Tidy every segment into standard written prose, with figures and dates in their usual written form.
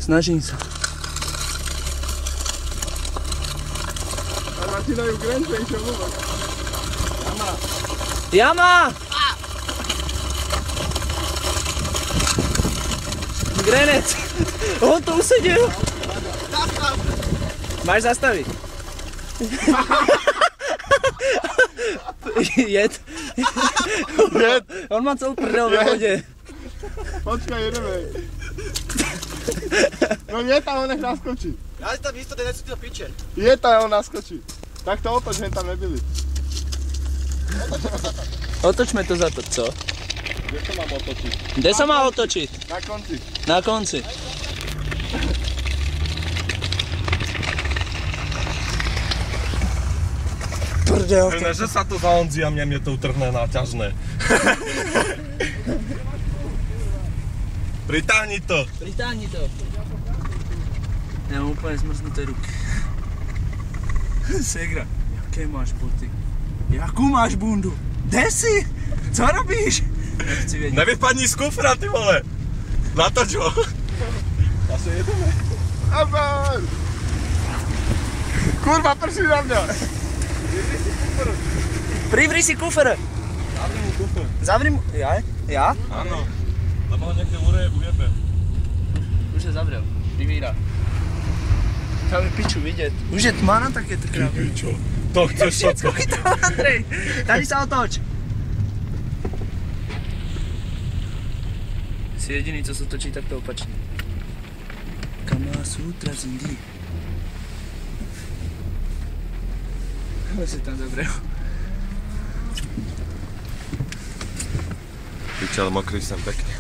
Snažím sa. A začínajú grenčej, čo vôbec. Jama! Grenec! On to usedil! Máš zastaviť? Jed. Jed. On má celú prdel ve vode. Počkaj, jedeme. No je tam, on nech naskočí. Ja si tam istoty, nechcú ti to piče. Je tam, on naskočí. Tak to otoč, hen tam nebyli. Otočme to za to, co? Kde to mám otočiť? Kde sa má otočiť? Na konci. Na konci. Prdel. Ne, že sa to zaondzí a mne to utrhne náťažné. Pritáhni to. Pritáhni to. Ja mám úplne zmrznuté ruky. Segra, jaké máš boty? Jakú máš bundu? Kde si? Co robíš? Nechci vedieť. Nevypadni z kufra, ty vole. Natoč ho. Asi jedeme. Abor! Kurva, prší na mňa. Privri si kufer. Zavri mu kufr. Zavri mu... Ja? Ja? Áno. Lebo ho niekde ujebe. Už sa zavrel. Privíra. Tam je piču vidieť. Už je tma na takéto krávy. Čo? To chceš všetko. Chytal, Andrej. Tady sa otoč. Si jediný, co sa točí takto opačne. Kama Sutra Zindi. Ale si tam zavrel. Pičel, mokrý sem pekne.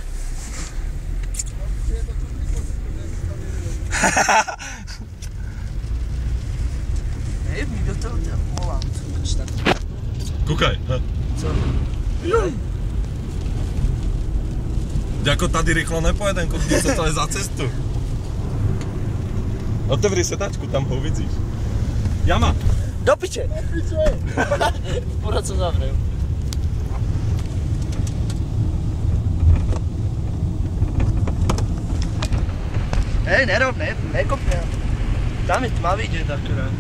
Nejebni do toho ťa volám. Kúkaj. Co? Jako tady rýchlo nepojedem, koukni, co to je za cestu. Otevri sedačku, tam ho uvidíš. Jama! Do piče! Do piče! Pořád sa zavrel. Hej, nerob, nekopne. Tam je tma vidieť akurát.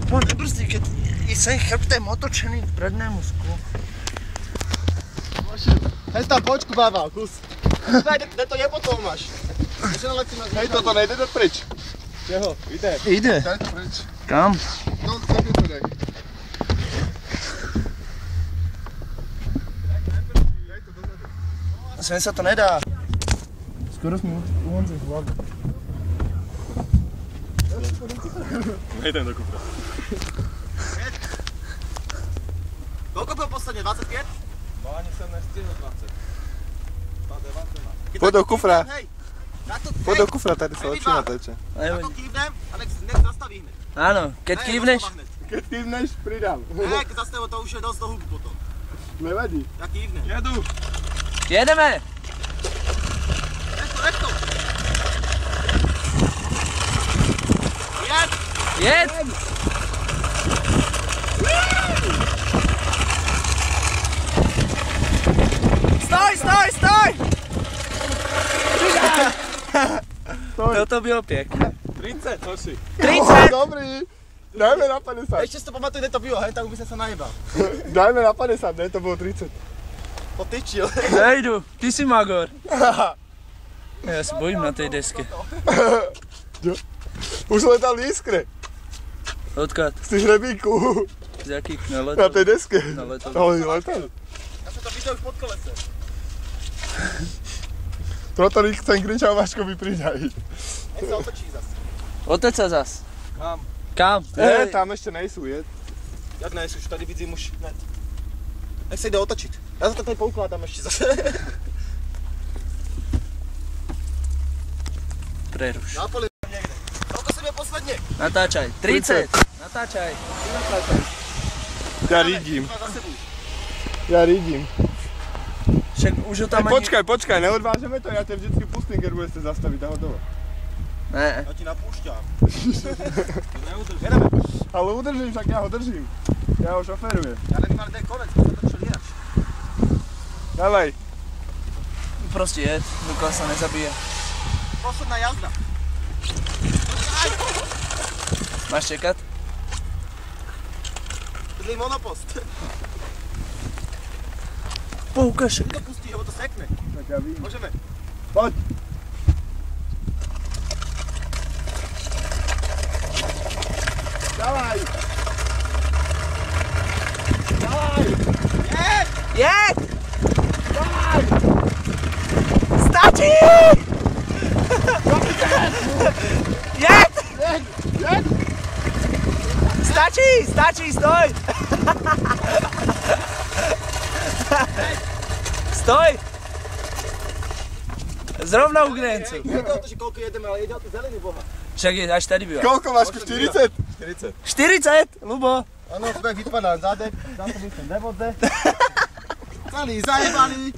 Poď nebrzdí, keď je sem chrbtem otočený k prednému sklu. Hej tam počku, baba, kus. Kde to jebotou máš? Hej, toto nejde do preč. Čeho? Ide. Ide. Daj to preč. Kam? No, takhle to dej. Daj to dozadu. Sem sa to nedá. Skoro sme u Honzy v hlave. Nejdem do kufra. Koľko byl posledně? 25? No ani jsem nestihl 20. 19. Poď do kufra. Hej, Poď do kufra, tady sa lepšie natáča. na to kývnem a nech zastaví hned. Áno, keď kývneš. Keď kývneš, pridám. Ne, keď zastaví, to už je dosť do hubu potom. Nevadí. Ja kývnem. Jedu. Jedeme! Nech to! Jed! Jed! Stoj, stoj, stoj! Toto bylo pěkné. 30, hoši. 30! Dobrý. Dajme na 50. Ešte si to pamatuj, kde to bylo, hej, tam by sa najebal. Dajme na 50, ne, to bylo 30. Potyčil. Nejdu, ty si magor. Já se bojím na té deske. Už letali iskry. Odkud? Z těch hrebíků. Z jakých Na neletov? té deske. Neletov. No, oni letali. Ja som to videl už pod kolese. Proto chcem kričať, Vaškovi pridaj. Nech sa otočí zase. Otoč sa zas. Kam? Kam? Ne, tam ešte nejsou, je. Jak ne, už tady vidím už hned. Nech sa ide otočiť. Ja sa to tady poukládám ešte zase. Preruš. Nápoli niekde. Koľko si je posledne? Natáčaj. 30. Natáčaj. Ja rídím. Ja rídím. Však už ho tam ani... Počkaj, neodvážeme to, ja te vždycky pustím, keď budete zastaviť a hotovo. Ne. Ja ti napúšťam. Ale udržím, však ja ho držím. Ja ho šoferujem. Ja nevím, ale ten konec, to točil ináč. Dávaj. Proste jed, dokiaľ sa nezabije. Posledná jazda. Máš čekať? Zlý monopost. Poukaž. To pustí, lebo to sekne. Tak ja vím. Môžeme. Poď. Dávaj. Dávaj. Jed! Stačí! Jed! Stačí, stoj! Stoj! Zrovna u grencu. Nejde o to, že koľko jedeme, ale ide o tú zelenú boha. Však je až tady býva. Koľko máš? 40? 40, Lubo. Áno, tak vypadá zadek, za to myslím nevodze. Celý zajebaný.